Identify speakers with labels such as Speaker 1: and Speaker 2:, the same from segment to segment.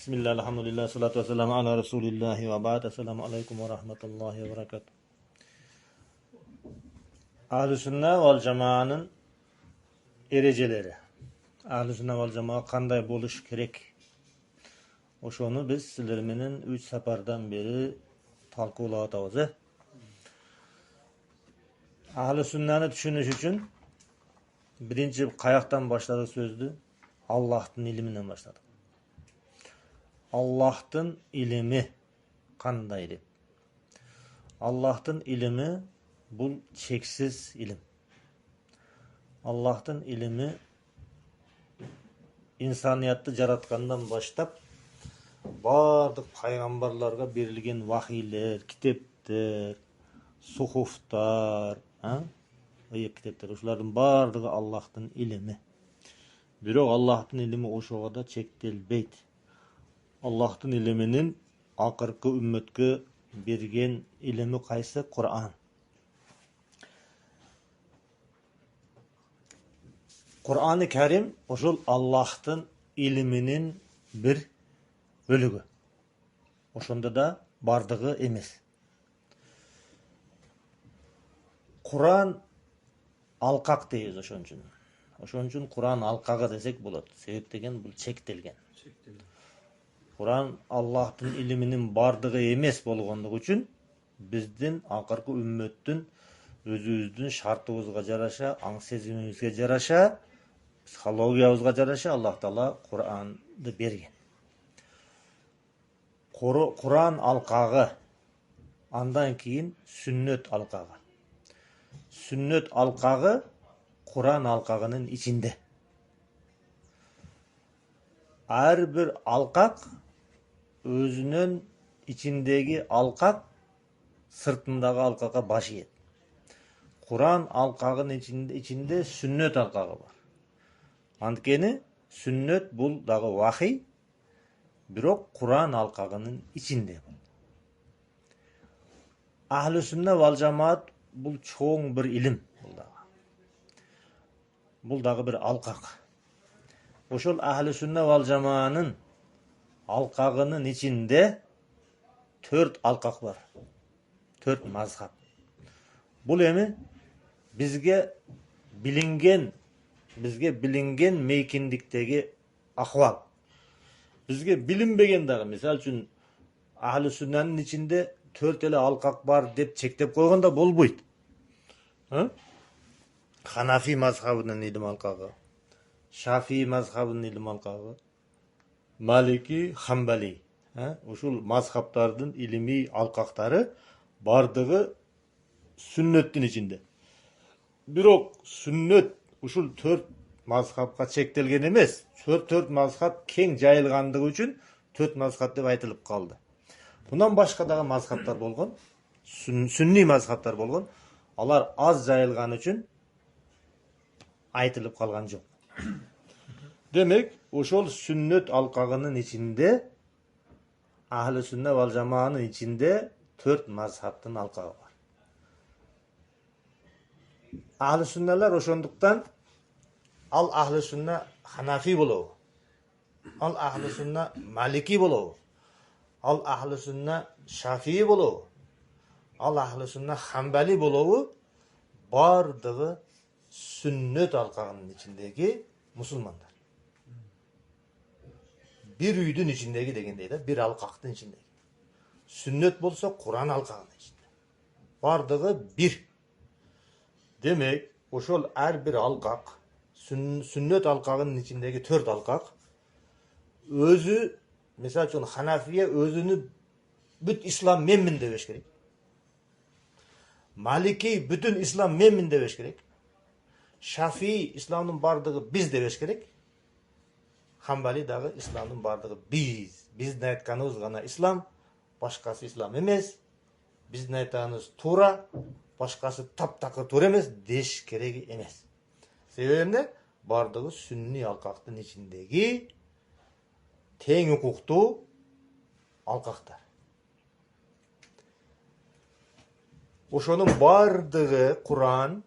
Speaker 1: Bismillah, elhamdülillah, salatu ve selamu ala Resulillahi ve ba'd. Esselamu aleyküm ve rahmetullahi ve berekatuhu. Ahl-i sünne vel cemaanın ereceleri. Ahl-i sünne vel cemaa kanday boluş kerek? Oşonu biz sizlermenin 3 sapardan beri talqulatabız. Ahl-i sünneni düşünüş üçün birinci kayaktan başladı sözdü. Allah'ın iliminden başladı. Allah'ın ilimi kanday dep. Allah'ın ilimi bu çeksiz ilim. Allah'ın ilimi insaniyatты jaratkandan başlap bardık paygambarlarga berilgen vahiyler, kitepler, suhuflar, kitepler, uşulardın bardığı Allah'ın ilimi. Birok Allah'ın ilimi oşoğa da çektelbeyt. Allah'ın iliminin akırkı ümmetke bergen ilimi kaysı? Kur'an. Kur'an-ı Kerim oşul Allah'ın iliminin bir bölügü. Oşonda da bardığı emes. Kur'an alqaq deyiz oşon üçün. Oşon üçün Kur'an alqağı desek bolat. Sebep degen bu çektelgen. Kur'an Allah'ın iliminin bardığı emes bolğandygy üçün bizdin akırkı ümmettин özübüzdün şartыбызга jaraşa, aң sezimibizge jaraşa, psixologiyabızga jaraşa Allah Taala Kur'anды bergen. Kur'an alqağı, andan keyin sünnet alqağı. Sünnet alqağı Kur'an alqağının içinde. Her bir alqaq özünün içindeki alqaq sırtındağı alqaqa başı et. Kur'an alqağının içinde sünnet alqağı var. Antkeni sünnet bul dağı vahiy, birok Kur'an alqağının içinde. Ahl-i sünne vel cemaat bul çoğun bir ilim. Bul dağı bir alqaq. Oşol ahl-i sünne vel cemaanın alqağının içinde 4 alqaq var. 4 mazhab. Bul emi bizge bilingen meykindiktegi ahval. Bizge bilinbegen dağı, misal üçün ahl-i sünnenin içinde 4 ele alqaq var dep çektep koyganda bolboyt. Hanafi mazhabının ilim alqağı, Şafii mazhabının ilim alqağı, Maliki, Hambali. Uşul mazhabtardın ilimi alqaqtары bardığı sünnettin içinde. Birok sünnet uşul 4 mazhabqa çektelgen emes. 4 mazhab keng jayılgandığı üçün 4 mazhab dep aytılıp kaldı. Bundan başka dağı mazhabtar bolgon, sünni mazhabtar bolgon. Alar az jayılgan üçün aytılıp kalgan jok. Demek oşol sünnet alqağının içinde ahl-i sünne vel cemaanın içinde 4 mazhabtın alqağı var. Ahl-i sünneler oşonduktan al ahl-i sünne Hanafi bolovu, al ahl-i sünne Maliki bolovu, al ahl-i sünne Şafii bolovu, al ahl-i sünne Hambali bolovu bardığı sünnet alqağının içindeki musulmanlar. Bir üydün içindeki degendeydi, bir alqaqtın içindeki. Sünnet bolsa Kur'an alqağının içinde. Bardığı bir. Demek oşol her bir alqaq, sünnet alqağının içindeki 4 alqaq özü, mesela üçün Hanafiye özünü büt İslam memmin debeş gerek. Maliki bütün İslam memmin debeş gerek. Şafii İslam'ın bardığı biz debeş gerek. Hambali dağı İslam'ın bardığı biz. Biz ne etkanımız gana İslam, başkası İslam emez. Biz ne etkanımız Tura, başkası taptakı Tura emez, deş keregi emez. Sebebinde bardığı sünni alqaqtın içindeki teң hukuktu alqaqtar. Oşonun bardığı Kur'an,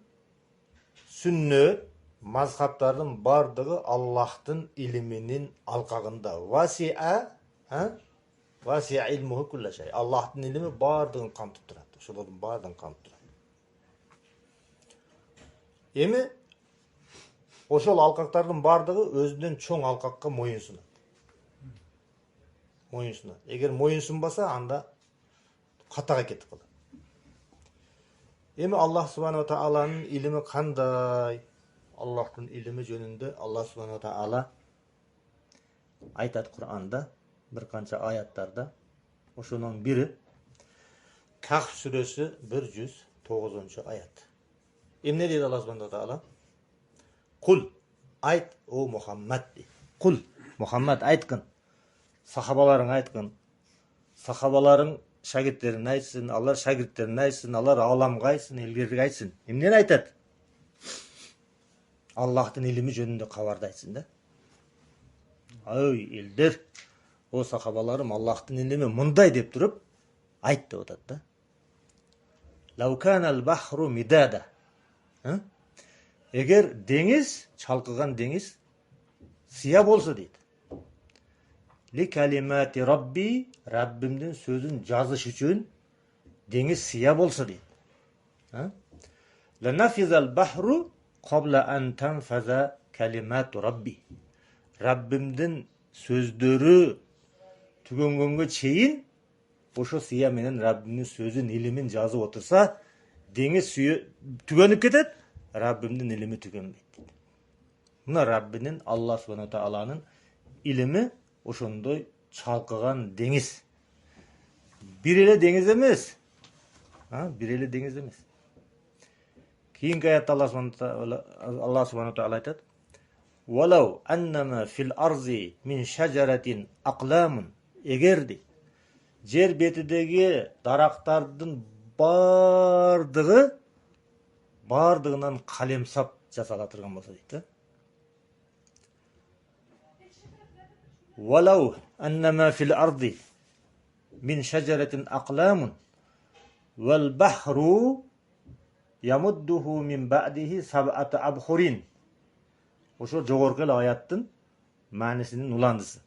Speaker 1: sünnet, mazhabtardın bardığı Allah'ın iliminin alqağında. Vasi'a Ha? Vasi'a ilmuhu kulla şey. Allah'ın ilmi bardığın kamtıp duradi. Şolardan bardığın kamtıp duradi. Emi oşol alqaqtardın bardığı özünden çoğ alqaqqa moyunsunat. Moyunsunat. Eger moyunsunbasa anda kataga ketip kaladi. Emi Allah subhanahu wa ta'ala'nın ilimi kanday? Allah'ın ilimi jönünde Allah subhanahu wa ta'ala aytat Kur'an'da bir kança ayatlarda. Oşunun biri Kahf suresi 109. ayat. Ne dedi Allah subhanahu wa ta'ala? Kul ayt o Muhammed de. Kul Muhammed aytkın. Sahabaların aytkın. Sahabaların şagirtlerin aytsın, Allah şagirtlerin aytsın, Allah alamga aytsın, elgerge aytsın. Emden aytat? Allah'ın ilimi jönünde kabarda aytsın da. Ay elder, o sahabalarım Allah'ın ilimi munday dep durup aytты otat da. Law kanal bahru midada. Eger deniz, çalkıgan deniz siya bolsa deydi. Li kalimati Rabbi, Rabbimden sözün yazış üçün deniz siya bolsa deydi. La nafizal bahru qabla an tanfaza kalimatu Rabbi. Rabbimden sözdörü tügөнгөнгө çeyin oşo siya menen Rabbimden sözün ilimin yazıp otursa deniz suyu tügönüp ketet. Rabbimden ilimi tükenmeydi. Buna Rabbinin Allah subhanahu wa ta'ala'nın ilimi oşondoy çalkıgan deniz. Bir ele deniz emes. Bir ele deniz emes. Keyinki ayatda Allah subhanahu wa ta'ala aytat. Walau annama fil arzi min şeceratin aqlamun. Egerdi jer betidegi daraqtardın bardığından kalemsap jasalatırgan bolsa deydi. Walau annama fil ardi min şeceretin aqlamun vel bahru yamudduhu min ba'dihi sab'ata abhurin. Oşo jogorku ayattın manisinin ulandısı.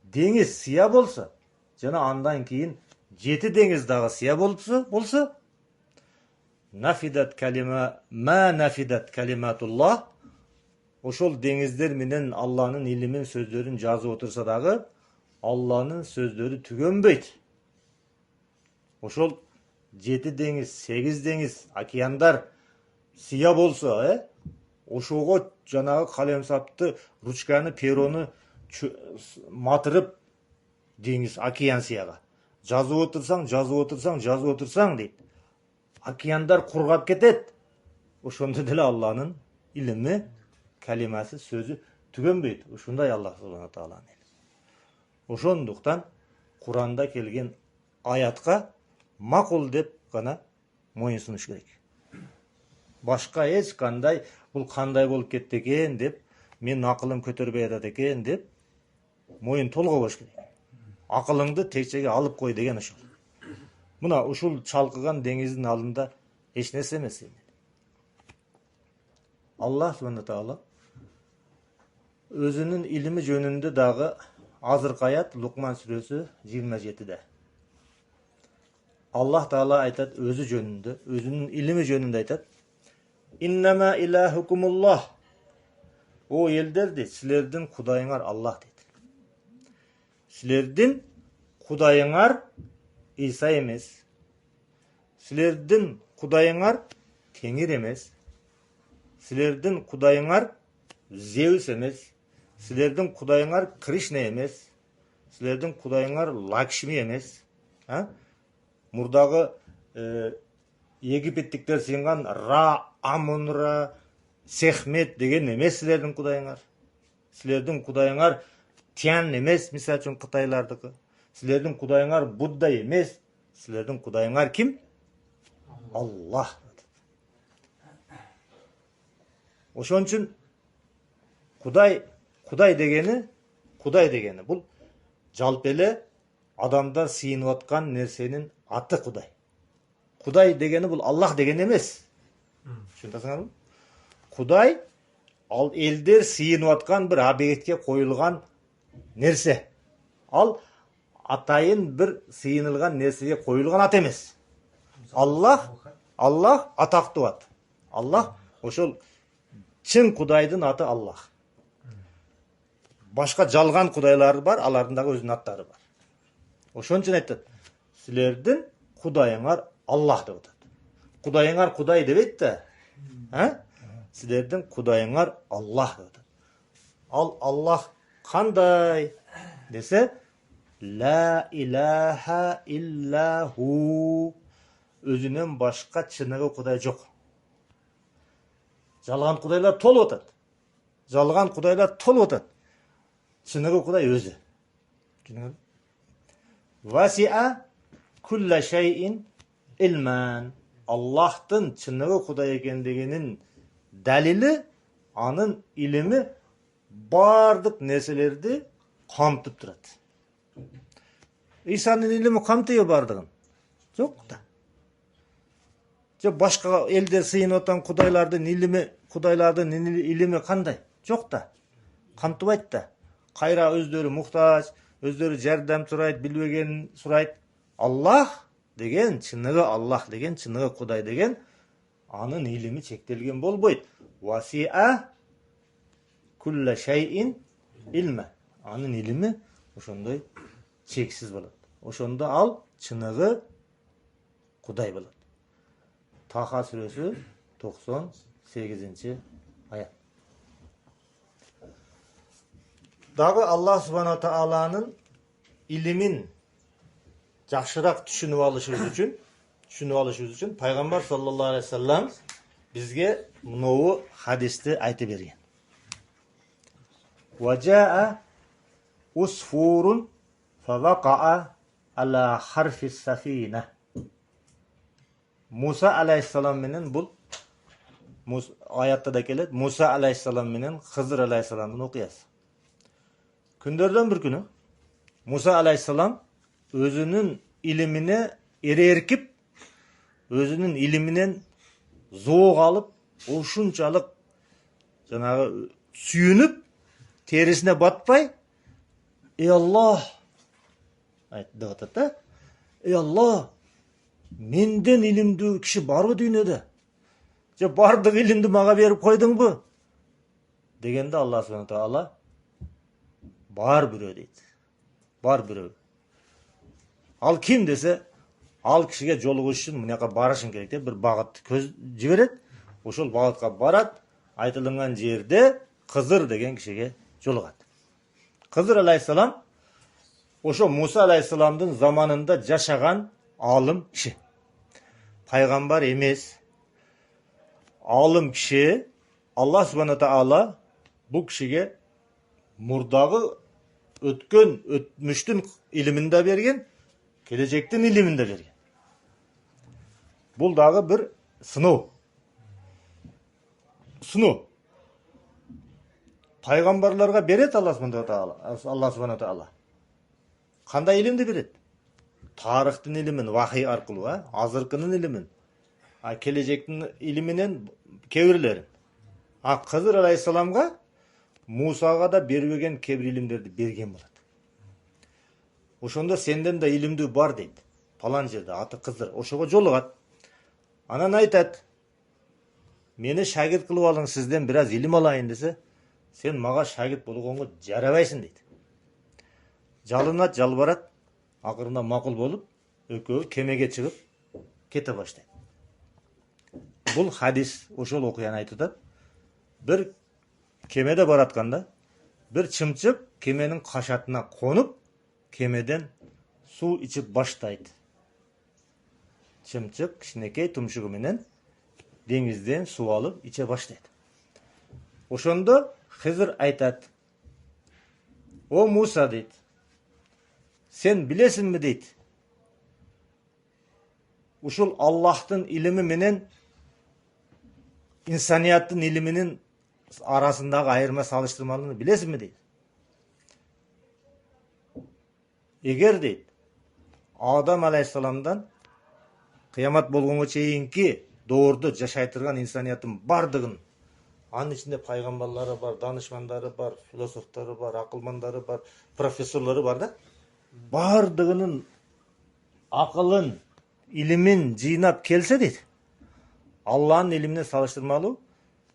Speaker 1: Deniz siya bolsa, jana andan keyin 7 deniz dağı siya bolsa nafidat kalima ma nafidat kalimatullah. Oşol denizler menen Allah'ın ilimin sözlerin жазып otursa dağı Allah'ın sözleri tügönbeyt. Oşol 7 deniz, 8 deniz, okeanlar siya bolsa, oşogo janagı kalemsapты, ручканы, перону matırıp deniz, okean siyaga жазып otursaң deydi. Okeanlar kurgap ketet. Oşonda dele Allah'ın ilimi, kalimasi, sözü tügönbeyt. Oşunday Allah subhanahu wa ta'ala'nın ilimi. Oşonduktan Kur'an'da kelgen ayatqa makul dep gana moyunsunuş gerek. Başka hiç kanday bul kanday bolup ketти экен dep, men akılım kötөрбөй атат экен dep moyun tolgo boş gerek. Akılыңды tekçege alıp koy degen oşol. Muna uşul çalkıgan denizin alında hiç nesi emes. Allah subhanahu wa ta'ala özünün ilimi jönünde dağı azırkı ayat Luqman suresi 27'de. Allah Teala aytat özü jönünde, özünün ilimi jönünde aytat. İnnemâ ilahukumullah. O elder de sizlerden kudayıngар Allah dedi. Sizlerden kudayıngар İsa emes. Sizlerden kudayıngар Tengir emes. Sizlerden kudayıngар Zeus emes. Sizlerden kudayıngар Krishna emes. Sizlerden kudayıngар Lakshmi emes. Murdağı Egipetlikler sıyıngan Ra, Amun-Ra, Sehmet degen emes sizlerden kudayıngар. Sizlerden kudayıngар Tian emes, misal üçün Kıtaylardaki. Sizlerden kudayıngар Budda emes. Sizlerden kudayıngар kim? Allah. Oşon üçün Kuday degeni bul jalpele adamдар sıyınıp atkan nersenin atı Kuday. Kuday degeni bul Allah degeni emes. Şundasыңарбы? Kuday al elder sıyınıp atkan bir abiyetke koyulgan nerse. Ал атайын bir сыйынылган нерсеге коюлган ат эмес. Аллах атактуу ат. Аллах ошол чын Кудайдын аты Аллах. Башка жалган кудайлар бар, алардын дагы өзүнүн аттары бар. Ошон үчүн айтат, силердин Кудайыңар Аллах деп атат. Кудайыңар Кудай дебейт да. Силердин Кудайыңар Аллах деп атат. Ал Аллах кандай десе, ла илаха иллаху, өзүнөн башка чыныгы Кудай жок. Жалган кудайлар толуп атат. Жалган кудайлар толуп атат. Чыныгы Кудай өзү. Васиа кулла шайин илман. Аллахтын чыныгы Кудай экендигинин далили, анын илими бардык нерселерди камтып турат. Исанын илими камтыйбы бардыгын? Жок да. Же башка элдер сыйынып атан кудайлардын илими кандай? Жок да. Камтыбайт да. Кайра өздөрү муктаж, өздөрү жардам сурайт, билбеген сурайт. Аллах деген, чыныгы Кудай деген, анын илими чектелген болбойт. Васиа кулла шайин илма. Анын илими ошондой чексиз болот. Ошондо ал чыныгы Кудай болот. Таха сүрөсү 98-аят. Дагы Аллах Субхана Тааланын илимин жакшыраак түшүнүп алышыбыз үчүн пайгамбар саллаллаху алейхи ва саллям бизге мынау хадисти айтып берген. Ваджаа усфурун фавақаа ала харфи сафина. Муса алейхиссалам менен бул аятта да келет. Муса алейхиссалам менен Хызыр алейхиссаламдын окуясы. Күндөрдөн бир күнү Муса алейхиссалам өзүнүн илимине эреркип, өзүнүн илиминен зоок алып, ушунчалык жанагы сүйүнүп, терисине батпай, "Ey Allah" айтты деп атат да. "Ey Allah, менден илимдүү киши барбы дүйнөдө? Же бардык илимди мага берип койдуңбу?" Дегенде Аллах Субхана Таала бар бирөө дейт. Бар бирөө. Ал ким десе, ал кишиге жолугуш үчүн мынаяка барышың керек деп бир багыт көз жиберет. Ошол багытка барат, айтылган жерде Кызыр деген кишиге жолугат. Кызыр алейхиссалам ошо Муса алейхиссаламдын заманында жашаган алым киши. Пайгамбар эмес. Алым киши. Аллах Субхана Таала бул кишиге мурдагы өтмүштүн илимин да берген, келечектин илимин да берген. Бул дагы бир сыноо. Пайгамбарларга берет Аллах Субхана Таала. Кандай илимди берет? Тарыхтын илимин, вахий аркылуу, азыркынын илимин, келечектин илиминен кээ бирлерин. Кызыр алейхиссаламга Мусага да бербеген кээ бир илимдерди берген болот. Ошондо сенден да илимдүү бар дейт. Палан жерде аты Кызыр. Ошого жолугат. Анан айтат: "Мени шагирт кылып алың, сизден бир аз илим алайын" десе, "Сен мага шагирт болгонго жарабайсың" дейт. Жалынат, жалбарат, акырында макул болуп, экөө кемеге чыгып кете баштайт. Бул хадис ошол окуяны айтып атат. Бир кемеде баратканда, бир чымчык кеменин кашатына конуп, кемеден суу ичип баштайт. Чымчык кичинекей тумшугу менен деңизден суу алып иче баштайт. Ошондо Хызыр айтат: "О Муса" дейт, "Сен билесиңби" дейт. Ушул Аллахтын илими менен инсанияттын илиминин арасындагы айырма салыштырмалыгын билесиңби дейт. Эгер дейт, Адам алейхиссаламдан кыямат болгонго чейинки доордо жашай турган инсанияттын бардыгын, анын ичинде пайгамбарлары бар, данышмандары бар, философтору бар, акылмандары бар, профессорлору бар да. бардығының ақылын, илимин жыйнап келсе дейді, Allah'ın ilmine salıştırmalı,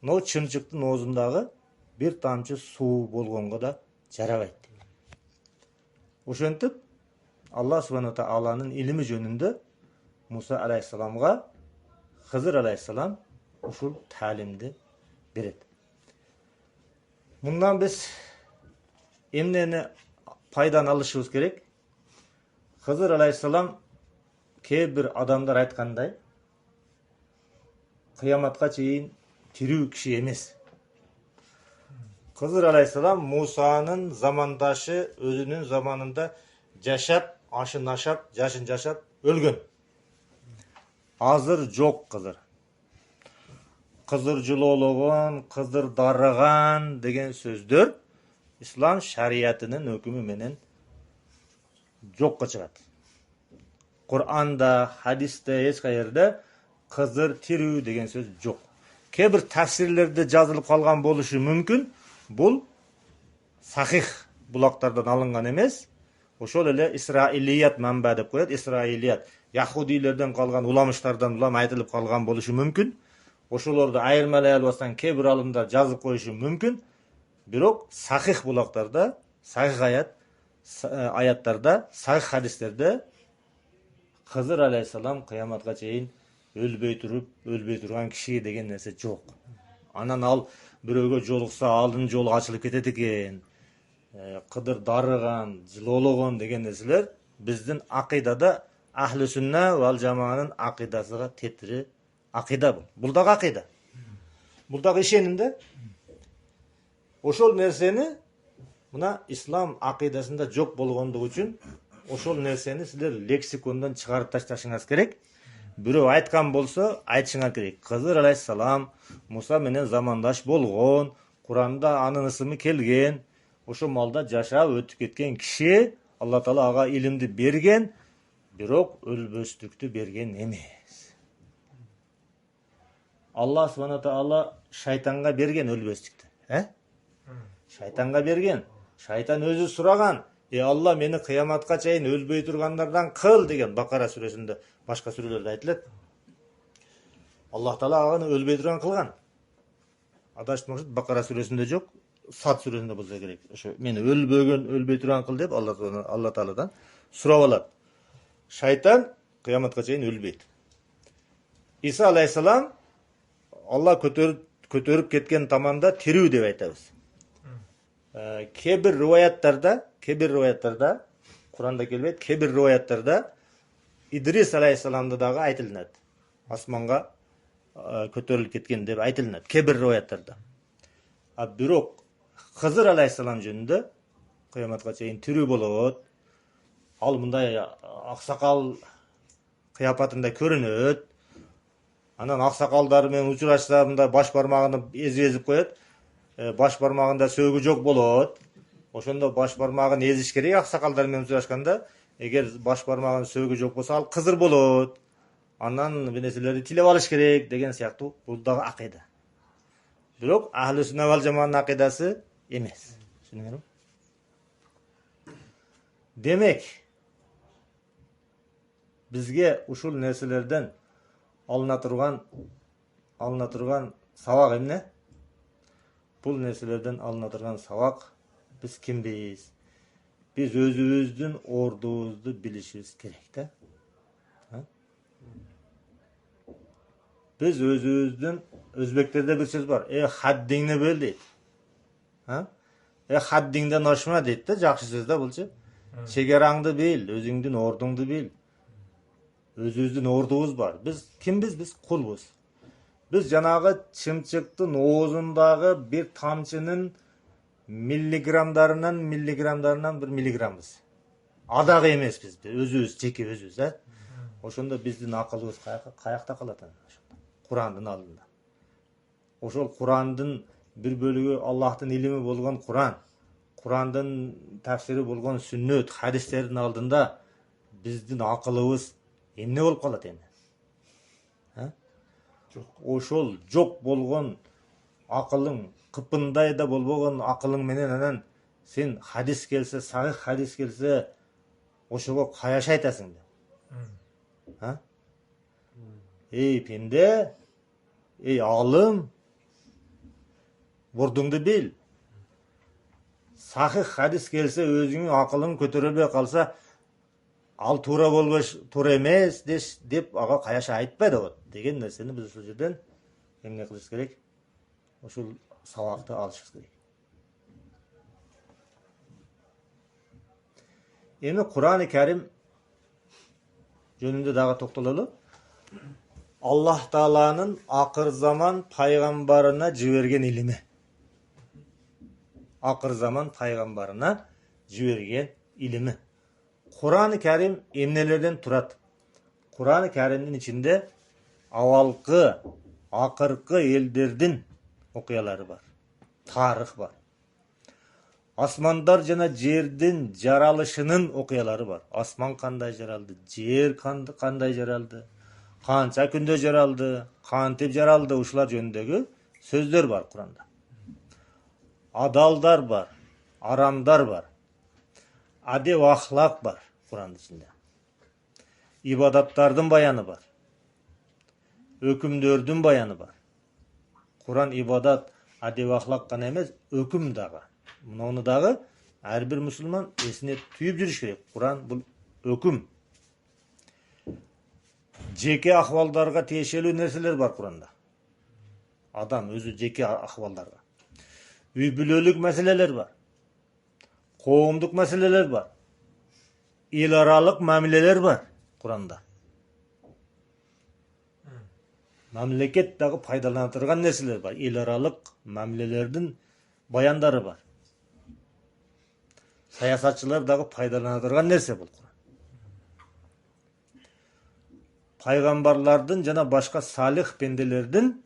Speaker 1: o çımçıktın oğuzundağı bir tamçı su bolğonga da жарабайт. Ошентип Allah Subhanahu Taala'nın ilmi жөнүндө Musa aleyhisselamga Hızır aleyhisselam ушул talimdi берет. Bundan biz emneni пайдан alışыбыз керек. Hızır aleyhisselam kээ bir adamдар ayткандай, kıyamatqa чейин тирүү киши эмес. Hızır aleyhisselam Musa'nın zamandaşı, özünün zamanında жашап, ашын ашап, жашын жашап өлгөн. Азыр жок Кызыр. Кызыр жылоологон, Кызыр дарыган деген сөздөр İslam şariatının hükmü menen жокко чыгат. Kur'an'da, hadiste, eç kayerde Kızır tirүү деген söz жок. Kээ bir tafsirlerde жазылып калган болушу мүмкүн. Бул сахих булактардан алынган эмес. Ошол эле İsrailiyat manba деп коет. İsrailiyat Yahudilерден калган уламыштардан улам айтылып калган болушу мүмкүн. Ошолорду айырмалай албастан кээ bir алымдар жазып коюшу мүмкүн. Бирок сахих булактарда, сахих аяттарда, сахих хадистерде Hızır aleyhisselam kıyamatga чейин өлбөй турган киши деген нерсе жок. Анан ал бирөөгө жолукса алдын жолу ачылып кетет экен. Кыдыр дарыган, жылоологон деген нерселер биздин акыйдада Ahli Sünne vel Cemaat'ın akidasıga tetiri akida bu. Buldaki akida. Buldaki işeninde oşol nerseni buna İslam akidasında jok bolgondugu üçün oşol nerseni sizler leksikondan çıkarıp taştaşыңыз керек. Бирөө айткан болсо айтышыңар керек. Kızır aleyhisselam Musa менен замандаш болгон, Kur'anda анын ысымы келген, ошо малда жашап өтүп кеткен киши, Алла Таала ага илимди берген, бирок өлбөстүктү берген эмес. Allah Subhanahu Taala шайтанга берген өлбөстүктү, Шайтанга берген. Шайтан өзү сураган, Allah meni kıyamatga чейин өлбөй тургандардан кыл деген Бакара сүрөсүндө, башка сүрөлөрдө айтылат. Allah Taala аны өлбөй турган кылган. Адашып максат Бакара сүрөсүндө жок, Сад сүрөсүндө болсо керек. Ошо мени өлбөй турган кыл деп Allah Taala'дан сурап алат. Шайтан kıyamatga чейин өлбөйт. İsa aleyhisselam Allah көтөрүп кеткен таманда тирүү деп айтабыз. Kebir rivayatlarda Kur'an'da kelbeyt, kebir rivayatlarda İdris aleyhisselamda dağı aytılınat. Asmanga көтөрүлүп кеткен деп айтылынат. Kebir rivayatlarda. Бирок Hızır aleyhisselam жөнүндө kıyamatga чейин тирүү болот. Ал мындай аксакал кыяпатында көрүнөт. Анан аксакалдар менен учурашса мындай баш бармагын ezip коет. Baş barmağında sögü жок болот. Ошондо баш бармагын ezиш керек аксакалдар менен учурашканда. Эгер баш бармагын sögü жок болсо ал кызыр болот. Анан бир нерселерди тилеп алыш керек деген сыяктуу бул дагы акыйда. Бирок Ahli Sünne vel Cemaat'ın акыйдасы эмес. Түшүндүңөрбү? Демек, бизге ушул нерселерден алына турган сабак эмне? Бұл нерселерден алына турган сабак biz kimbiz? Biz özümüzdün ordubuzdu bilişimiz керек да. Biz özümüzdün Özbeklerде bir söz var. Haddingni bil deydi. Haddingden aşma deydi de жақсы söz да bulçu. Çegerаңды bil, özüңдүн ордуңду bil. Özümüzdün ordubuz var. Biz kimbiz? Biz kulbuz. Biz жанагы чымчыктын оозундагы bir тамчынын миллиграмдарынан bir миллиграмбыз. Адагы эмеспиз, өзүбүз, жеке өзүбүз, Ошондо биздин акылыбыз каякта калат анан? Курандын алдында. Ошол Курандын bir bölüгү Аллахтын илими болгон Куран, Курандын тафсири болгон сүннөт, хадистердин алдында биздин акылыбыз эмне болуп калат эми? Ошол жок болгон акылың, кыпындай да болбогон акылың менен анан сен хадис келсе, сахих хадис келсе, ошого каяша айтасың деп. Ey пенде, ey алым, бурдуңду бил. Сахих хадис келсе, өзүңүн акылың көтөрөлбөй калса, ал туура болбош, туура эмес деп ага каяша айтпа деген нерсени биз ушул жерден эмне кылышыбыз керек? Ушул сабакты алышыбыз керек. Эми Кур'ан-ы Карим жөнүндө дагы токтололу. Аллах Тааланын акыр заман пайгамбарына жиберген илими. Акыр заман пайгамбарына жиберген илими. Kur'an-ı Kerim emnelerden turat. Kur'an-ı Kerim'in içinde avalkı, akırkı ellerden okuyaları var. Tarih var. Asmandar jana жердин жаралышынын окуялары бар. Асман кандай жаралды, жер кандай жаралды, канча күндө жаралды, кантип жаралды, ушулар жөнүндөгү сөздөр бар Кур'анда. Adalдар бар, арамдар бар. Adep ahlak var Kur'an'ın içinde. İbadatlardın bayanı var. Ökümdördün bayanı var. Kur'an ibadat, adep ahlak gana emez, öküm dağı. Onu dağı her bir Müslüman esine tüyüp жүрүш керек. Kur'an bu öküm. Jeke ahvaldarga тиешелүү нерселер бар Kur'an'da. Adam özü jeke ahvaldarga. Үй бүлөлүк мәселелер бар. Коомдук мәселелер бар. Эл аралык мамилелер бар Kur'anda. Мамлекет дагы пайдалана турган нерселер бар. Эл аралык мамилелердин баяндары бар. Саясатчылар дагы пайдалана турган нерсе бул Kur'an. Пайгамбарлардын жана башка салих пенделердин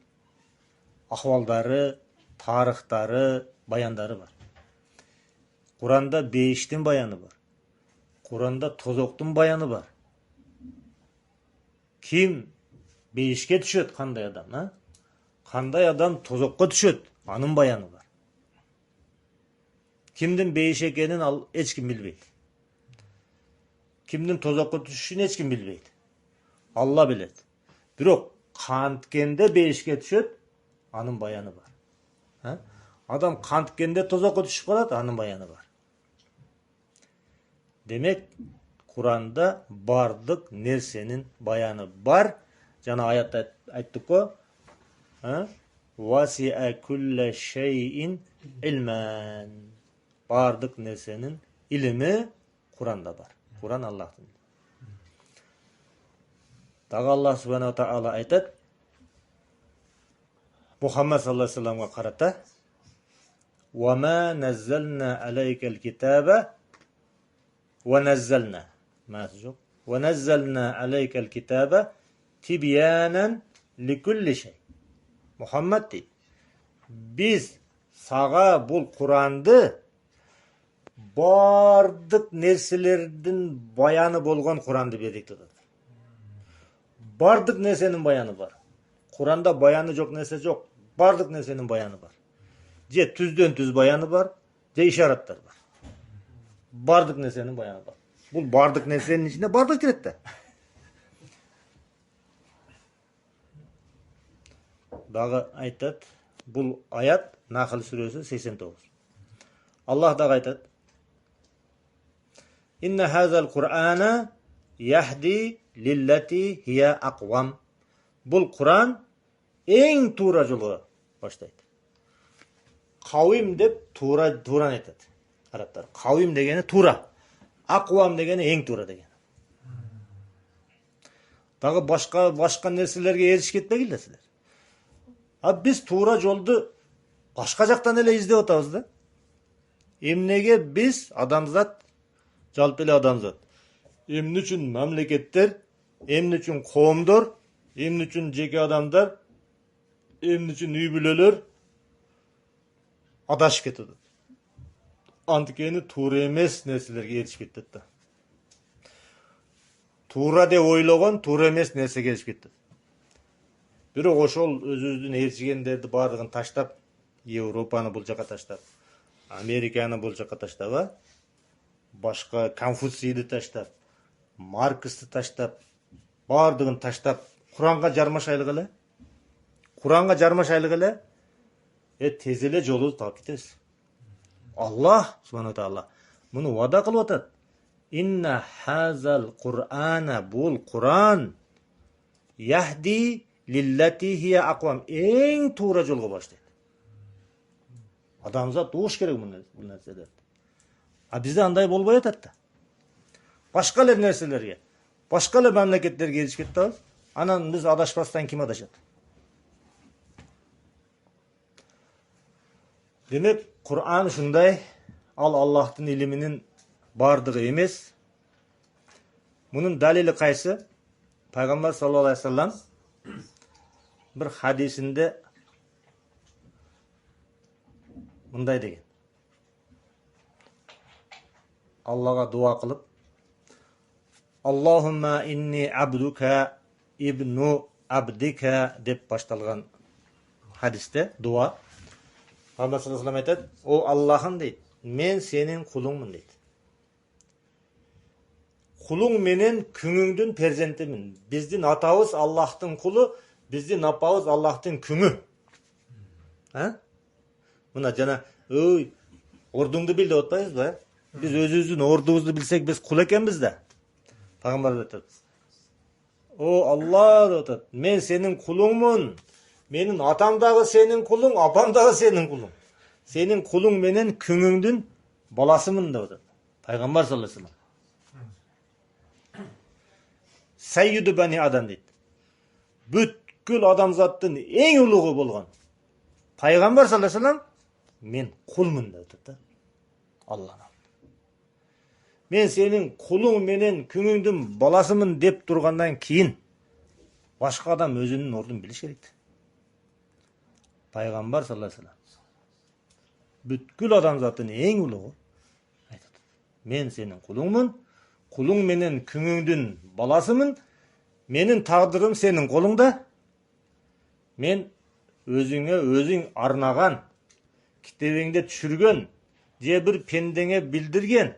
Speaker 1: ахвалдары, тарыхтары, баяндары бар. Kur'anda beyiştin bayanı var. Kur'anda tozoktun bayanı var. Kim beyişke düşöt kanday adam, ha? Kanday adam tozokka düşöt, anın bayanı var. Kimdin beyiş ekenin hiç kim bilbeydi. Kimdin tozokka düşüşünü hiç kim bilbeydi. Allah bilet. Birok kantkende beyişke düşöt, anın bayanı var. Ha? Adam kantkende tozokka düşüp kalat, anın bayanı var. Demek Kur'an'da bardık nersenin bayanı var. Cana ayatta ayttık o. Vasi'a kulle şeyin ilmen. Bardık nersenin ilimi Kur'an'da var. Kur'an Allah'ın. Dağı Allah subhanahu ta'ala aytat. Muhammed sallallahu aleyhi ve sellem'e karata. وَمَا نَزَّلْنَا عَلَيْكَ الْكِتَابَ وَنَزَّلْنَا عَلَيْكَ الْكِتَابَ تِبْيَانًا لِكُلِّ şey. Muhammed deyip, biz sağa bul Kur'an'dı bardık nerselerden bayanı bolgan Kur'an'dı berdik dedi. Bardık nersenin bayanı var. Kur'an'da bayanı yok, nerse yok. Bardık nersenin bayanı var. Je tüzdön tüz bayanı var, je işaretler var. Bardık nersenin bayanı var. Bu bardık nersenin içinde bardık kirette. Dağı aytat, bu ayat Nahl Suresi 89. Allah dağı aytat. İnne hazal Kur'ana yahdi lillati hiya aqvam. Bu Kur'an en tuğra yolu başlaydı. Kavim dep tuğra aytadi. Araplar. Kavim degeni tuğra. Aqvam degeni en tuğra degeni. Dağı başka nerselerge erişip ketpegilde sizler. Abi biz tuğra joldu başka jaktan ele izdep atabız da. Emnege biz adamzat, жалпы эле адамзат. Эмне үчүн мамлекеттер, эмне үчүн коомдор, эмне үчүн жеке адамдар, эмне үчүн үй бүлөлөр адашып кетет. Анткени туура эмес нерселерге эришип кетет да. Туура деп ойлогон туура эмес нерсеге эришип кетет. Бирок ошол өзүбүздүн ээрчигендерди бардыгын таштап, Европаны бул жака таштап, Американы бул жака таштап, башка Конфуцийди таштап, Marks'ты таштап, бардығын таштап, Құранға жармашайлық эле. Құранға жармашайлық эле. Тез эле жолубузду таап кетебиз. Аллах субхана таала муну вада кылып атат. Инна хазал Qur'ana, бул Qur'an яхди лиллати хия аквам, эң туура жолго баштайт. Адамзат угуш керек бул нерседе. А бизде андай болбой атат да. Башка эле нерселерге, башка эле мамлекеттерге эришип кетебиз. Анан биз адашпастан ким адашат? Демек, Qur'an ушундай, ал Аллахтын илиминин бардыгы эмес. Мунун далили кайсы? Пайгамбар саллаллаху алейхи вассалам bir hadisinde мындай деген. Аллага дуа кылып, Аллахумма инни абдука ибну абдика деп башталган hadiste дуа. Пайгамбар саллаллаху алейхи айтат, о Аллахым дейт, мен сенин кулуңмун дейт. Кулуң менен күңүңдүн перзентимин. Биздин атабыз Аллахтын кулу, биздин апабыз Аллахтын күңү. Мына жана ордуңду бил деп атпайбызбы? Биз өзүбүздүн ордубузду билсек, биз кул экенбиз да. Пайгамбар айтат, о Алла деп атат, мен сенин кулуңмун. Менин атам дагы сенин кулуң, апам дагы сенин кулуң. Сенин кулуң менен күңүңдүн баласымын деп атат. Пайгамбар саллаллаху алейхи вассалам. Sayyidu bani adam deydi. Бүткүл адамзаттын эң улугу болгон Пайгамбар саллаллаху алейхи вассалам мен кулмун деп атат да. Аллана. Мен сенин кулуң менен күңүңдүн баласымын деп тургандан кийин башка адам өзүнүн ордун билиш керек. Пайгамбар саллаллаху алейхи вассалам бүткүл адамзаттын эң улугу айтат. Мен сенин кулуңмун, кулуң менен күңүңдүн баласымын, менин тагдырым сенин колуңда. Мен өзүңө өзүң арнаган, китебиңде түшүргөн, же бир пендеңе билдирген,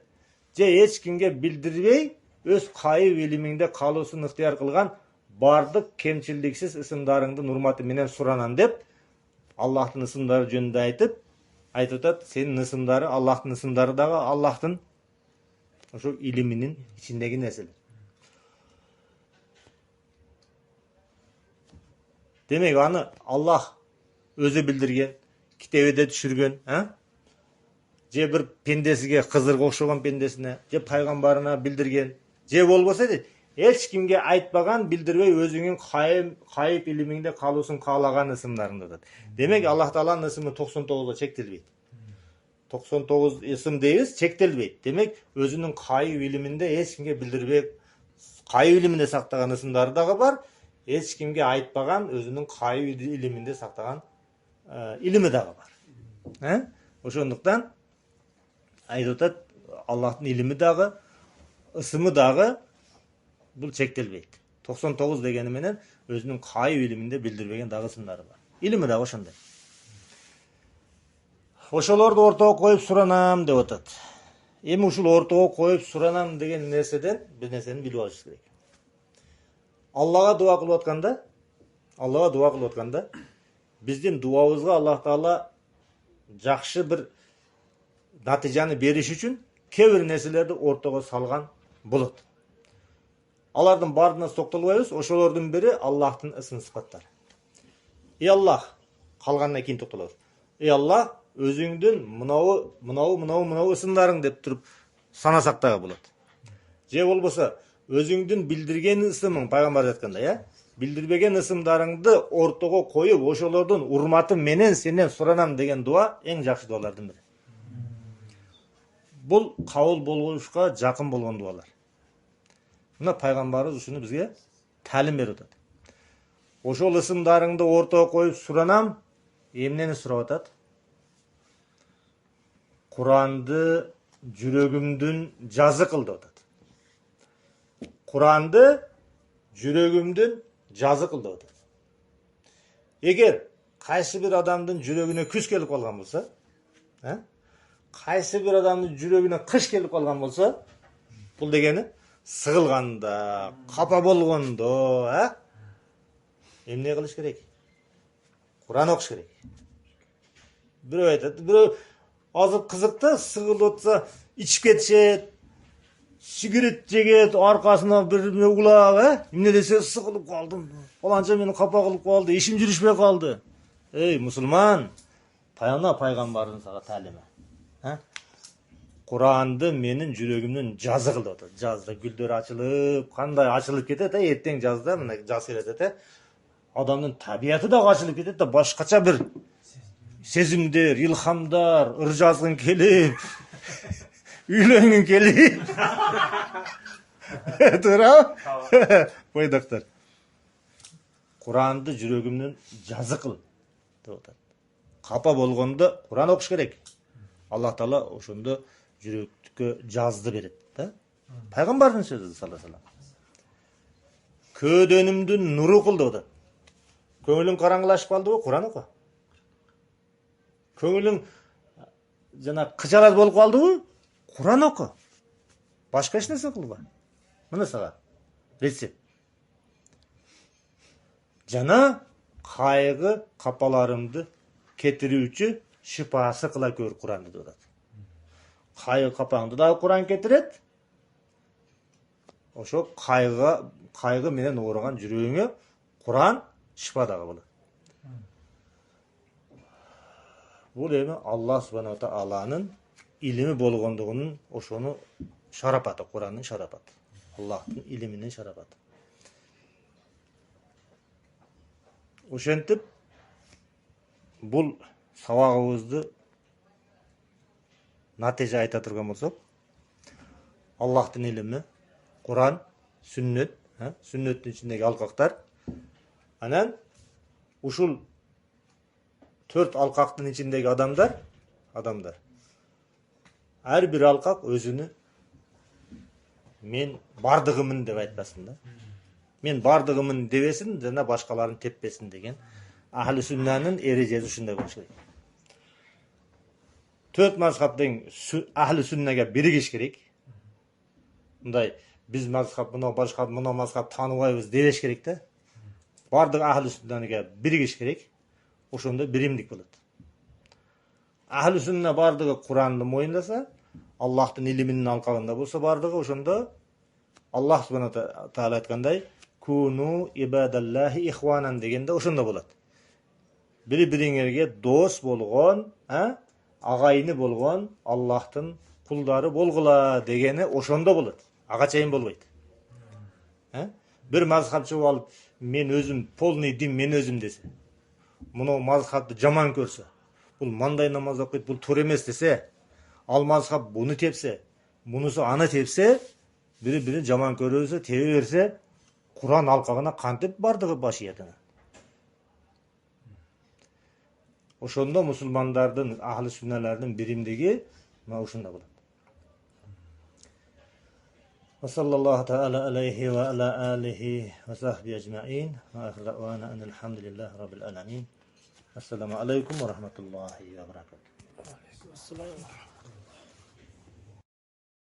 Speaker 1: же эч кимге билдирбей, өз кайып илимиңде калуусун ыктыяр кылган бардык кемчилдиксиз ысымдарыңдын урматы менен суранам деп, Аллахтын ысымдары жөнүндө айтып атат, сенин ысымдары, Аллахтын ысымдары дагы Аллахтын ошо илиминин ичиндеги нерселер. Демек, аны Аллах өзү билдирген, китебиде түшүргөн, же бир пендесиге, кызырга окшогон пендесине, же пайгамбарына билдирген, же болбосо дейт, эч кимге айтпаган, билдирбей өзүңүн кайып илимиңде калуусун каалаган ысымдарыңды атат. Демек, Аллах Тааланын ысымы 99 чектелбейт. 99 ысым дейбиз, чектелбейт. Демек, өзүнүн кайып илиминде эч кимге билдирбей, кайып илиминде сактаган ысымдары дагы бар. Эч кимге айтпаган, өзүнүн кайып илиминде сактаган илими дагы бар. Ошондуктан айтып атат, Аллахтын илими дагы, ысымы дагы бул чектелбейт. 99 дегени менен өзүнүн кайып илиминде билдирбеген дагы ысымдары бар. Илими дагы ошондой. Ошолорду ортого коюп суранам деп атат. Эми ушул ортого коюп суранам деген нерседен бир нерсени билип алышыбыз керек. Аллага дуа кылып атканда, биздин дуабызга Аллах Таала жакшы бир натыйжаны бериш үчүн кээ бир нерселерди ортого салган болот. Алардын баарына токтолбойбуз, ошолордун бири Аллахтын ысым сыпаттары. Аллах, калгандан кийин токтолобуз. Аллах, өзүңдүн мынау ысымдарың деп туруп санасак дагы болот. Же болбосо өзүңдүн билдирген ысымың, пайгамбар айткандай, билдирбеген ысымдарыңды ортого коюп, ошолордун урматы менен сенен суранам деген дуа эң жакшы дуалардын бири. Бул кабыл болгушка жакын болгон дуалар. Мына пайгамбарыбыз ушуну бизге талим берип атат. Ошол ысымдарыңды ортого коюп суранам, эмнени сурап атат? Куранды жүрөгүмдүн жазы кыл деп атат. Куранды жүрөгүмдүн жазы кыл деп атат. Эгер кайсы бир адамдын жүрөгүнө күз келип калган болсо, кайсы бир адамдын жүрөгүнө кыш келип калган болсо, бул дегени сығылғанда, қапа болғанда, эмне кылыш керек? Құран оқыш керек. Біреу айтады, біреу азып қызықты, сығылып отса, içip кетишет, сигарет жегет, арқасына бір угулап, эмне десе сығылып қалдым. Фаланча мені қапа қылып қалды, ешім жүрішпей қалды. Ey мұсылман, пайғамбардың саға тәлімі. Құранды менің жүрегімнен жазы қылды отыр. Жазда гүлдер açılıp, қандай açılıp кетеді, ертең жазда мына жаз келеді. Адамның табиаты да açılıp кетеді, башқача бір сезімдер, илхамдар, ыр жазғың келіп, үйленгің келіп. Тура? Бойдақтар. Құранды жүрегімнен жазы қыл. Қапа болғанда Құран оқыш керек. Аллах Таала ошондо жүрөккө жазды берет. Пайгамбардын сөзү саллаллаху алейхи вассалам. Көдөнүмдүн нуру кыл деп атат. Көңүлүң караңгылашып калдыбы? Құран оку. Көңүлүң жана кычалас болуп калдыбы? Құран оку. Башка эч нерсе кылба. Мына сага рецепт. Жана кайгы капаларымды кетирүүчү шипасы кыла көр Құранды деп атат. Кайгы капаңды да Құран кетирет. Ошо кайгы менен ооруган жүрөгүңө Құран шипа дагы болот. Бул эми Аллах субхана ва тааланын илими болгондугунун ошону шарапаты, Құранның шарапаты. Аллахтын илиминин шарапаты. Ошентип бул сабагыбызды натыйжа айта турган болсок, Аллахтын илими, Құран, сүннөт, сүннөттүн ичиндеги алкактар. Анан ушул 4 алкактын ичиндеги адамдар, ар бир алкак өзүнү мен бардыгымын деп айтпасын да. Мен бардыгымын дебесин, жана башкаларын теппесин деген ахли сүннанын эрежеси ушундай болуш керек. 4 мазхабдын ахли сүннага биригиш керек. Мындай биз мазхаб, мына башка мына мазхаб тааныбайбыз дебеш керек да. Бардык ахли сүннага биригиш керек. Ошондо биримдик болот. Ахли сүнна бардыгы Куранды моюндаса, Аллахтын илиминин алкагында болсо бардыгы, ошондо Аллах субхана таала айткандай, куну ибадаллахи ихванан дегенде ошондо болот. Бири-бириңерге дос болгон, агайыны болгон Аллахтын кулдары болгула дегени ошондо болот. Ага чейин болбойт. Бир мазхабчы алып, мен өзүм полный дин мен өзүм десе, муну мазхабты жаман көрсө, бул мандай намаз окуйт, бул туура эмес десе, ал мазхаб буну тепсе, мунусу аны тепсе, бири-бирин жаман көрөсө, тебе берсе, Куран алкагына кантип бардыгы баш ийет. Ошондо мусулмандардын, ахли сүнналардын биримдиги мына ушунда болот. وصلى الله تعالى عليه وعلى آله وصحبه أجمعين وآخر دعوانا أن الحمد لله رب العالمين. السلام عليكم ورحمة الله وبركاته.